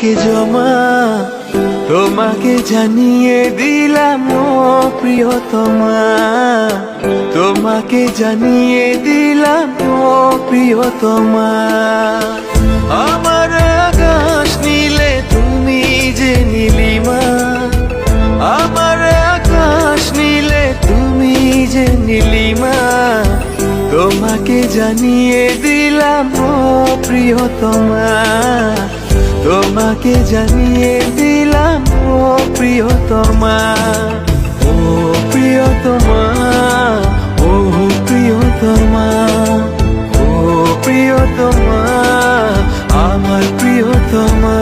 বুকে জমা তোমাকে জানিয়ে দিলাম ও প্রিয়তমা, তোমাকে জানিয়ে দিলাম ও প্রিয়তমা। আমার আকাশ নীলে তুমি যে নীলিমা, আমার আকাশ নীলে তুমি যে নীলিমা, তোমাকে জানিয়ে দিলাম ও প্রিয়তমা, তোমাকে জানিয়ে দিলাম ও প্রিয়তমা। ও প্রিয়তমা, ও প্রিয়তমা, ও প্রিয়তমা, আমার প্রিয়তমা।